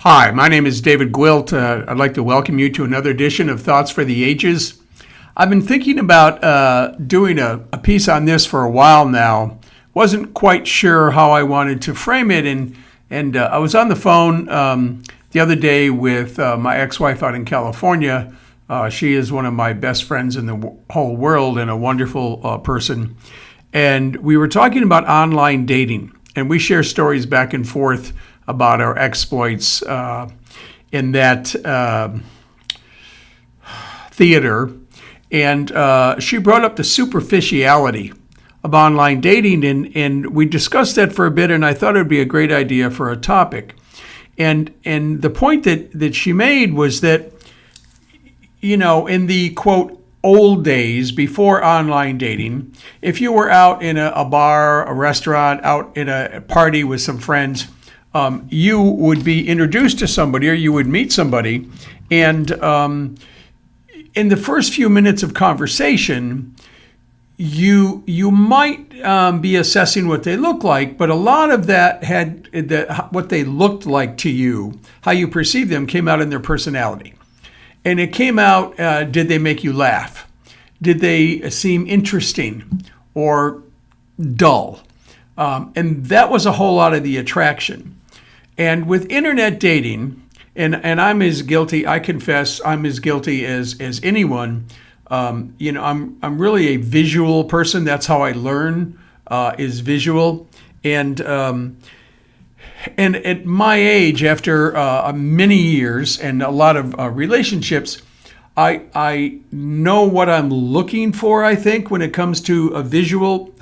Hi, my name is David Gwilt. I'd like to welcome you to another edition of Thoughts for the Ages. I've been thinking about doing a piece on this for a while now. Wasn't quite sure how I wanted to frame it, and I was on the phone the other day with my ex-wife out in California. She is one of my best friends in the whole world and a wonderful person. And we were talking about online dating, and we share stories back and forth about our exploits in that theater. And she brought up the superficiality of online dating, and we discussed that for a bit, and I thought it would be a great idea for a topic. And the point that she made was that, you know, in the, quote, old days before online dating, if you were out in a bar, a restaurant, out in a party with some friends, you would be introduced to somebody or you would meet somebody, and in the first few minutes of conversation, you might be assessing what they look like, but a lot of that what they looked like to you, how you perceived them, came out in their personality. And it came out, did they make you laugh? Did they seem interesting or dull? And that was a whole lot of the attraction. And with internet dating, and I'm as guilty, I confess, I'm as guilty as anyone. I'm really a visual person. That's how I learn, is visual. And at my age, after many years and a lot of relationships, I know what I'm looking for, I think, when it comes to a visual,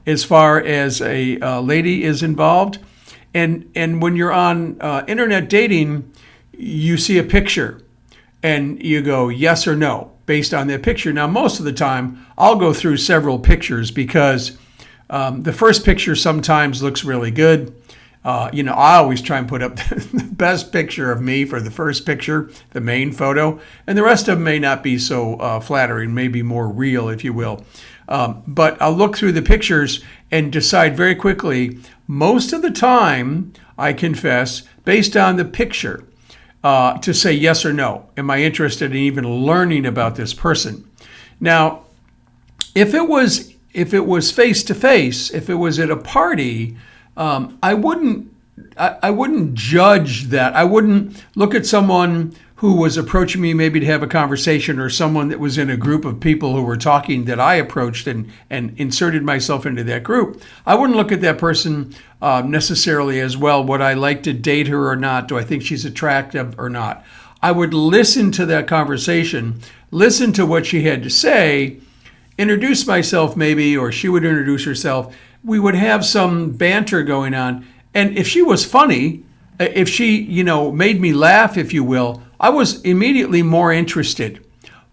as far as a lady is involved. And when you're on internet dating, you see a picture and you go yes or no based on that picture. Now, most of the time, I'll go through several pictures because the first picture sometimes looks really good. I always try and put up the best picture of me for the first picture, the main photo, and the rest of them may not be so flattering, maybe more real, if you will. But I'll look through the pictures and decide very quickly, most of the time, I confess, based on the picture, to say yes or no. Am I interested in even learning about this person? Now, if it was face to face, if it was at a party, I wouldn't judge that. I wouldn't look at someone who was approaching me maybe to have a conversation, or someone that was in a group of people who were talking that I approached and inserted myself into that group. I wouldn't look at that person necessarily as, well, would I like to date her or not? Do I think she's attractive or not? I would listen to that conversation, listen to what she had to say, introduce myself maybe, or she would introduce herself. We would have some banter going on. And if she was funny, if she, made me laugh, if you will, I was immediately more interested.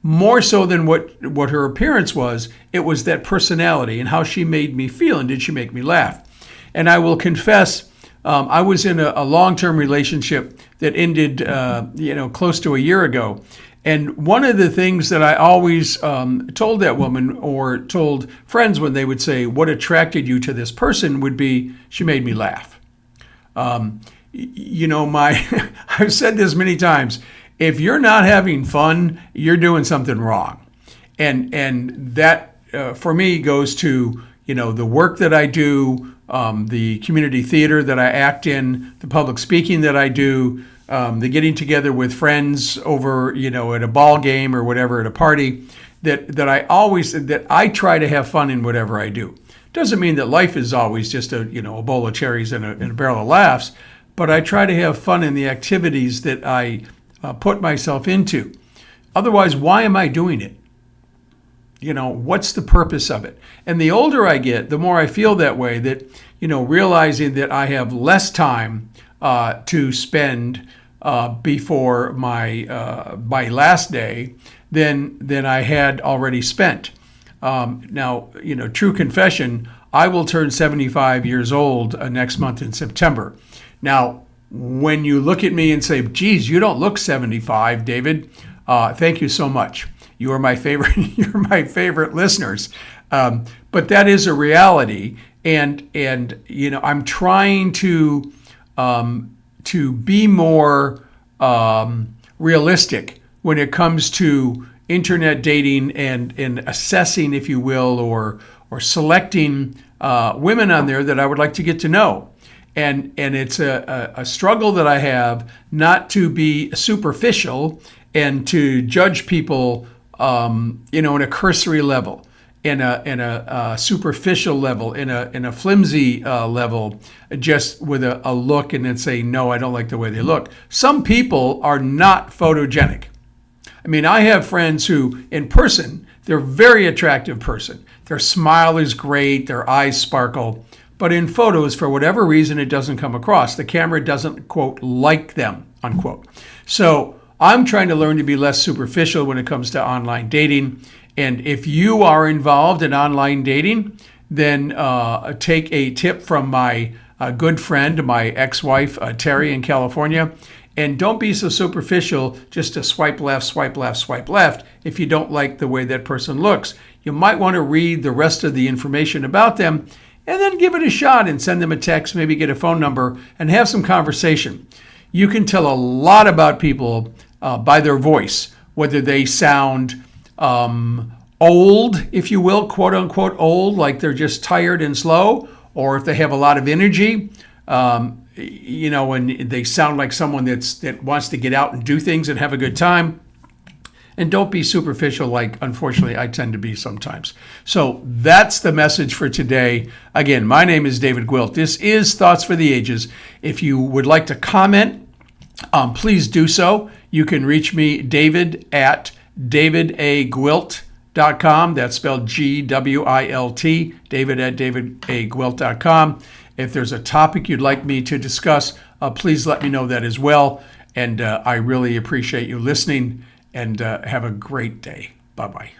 More so than what her appearance was. It was that personality and how she made me feel, and did she make me laugh? And I will confess, I was in a long-term relationship that ended, close to a year ago. And one of the things that I always told that woman, or told friends when they would say, what attracted you to this person, would be, she made me laugh. I've said this many times, if you're not having fun, you're doing something wrong. And that, for me, goes to, the work that I do, the community theater that I act in, the public speaking that I do, the getting together with friends over, at a ball game or whatever, at a party, that I try to have fun in whatever I do. Doesn't mean that life is always just a bowl of cherries and a barrel of laughs, but I try to have fun in the activities that I put myself into. Otherwise, why am I doing it? What's the purpose of it? And the older I get, the more I feel that way, that, realizing that I have less time to spend before my last day than I had already spent. Now, true confession, I will turn 75 years old next month in September. Now, when you look at me and say, geez, you don't look 75, David, thank you so much. You are my favorite, you're my favorite listeners. But that is a reality. And I'm trying to to be more realistic when it comes to internet dating and assessing, if you will, or selecting women on there that I would like to get to know. And it's a struggle that I have not to be superficial and to judge people, in a cursory level, in a superficial level, in a flimsy level, just with a look and then say, no, I don't like the way they look. Some people are not photogenic. I mean, I have friends who, in person, they're a very attractive person. Their smile is great, their eyes sparkle, but in photos, for whatever reason, it doesn't come across. The camera doesn't, quote, like them, unquote. So I'm trying to learn to be less superficial when it comes to online dating. And if you are involved in online dating, then take a tip from my good friend, my ex-wife, Terry in California. And don't be so superficial just to swipe left, swipe left, swipe left if you don't like the way that person looks. You might want to read the rest of the information about them and then give it a shot and send them a text, maybe get a phone number and have some conversation. You can tell a lot about people by their voice, whether they sound old, if you will, quote unquote old, like they're just tired and slow, or if they have a lot of energy, and they sound like someone that wants to get out and do things and have a good time. And don't be superficial like, unfortunately, I tend to be sometimes. So that's the message for today. Again, my name is David Gwilt. This is Thoughts for the Ages. If you would like to comment, please do so. You can reach me, David, at davidagwilt.com. That's spelled Gwilt, David at davidagwilt.com. If there's a topic you'd like me to discuss, please let me know that as well. And I really appreciate you listening, and have a great day. Bye-bye.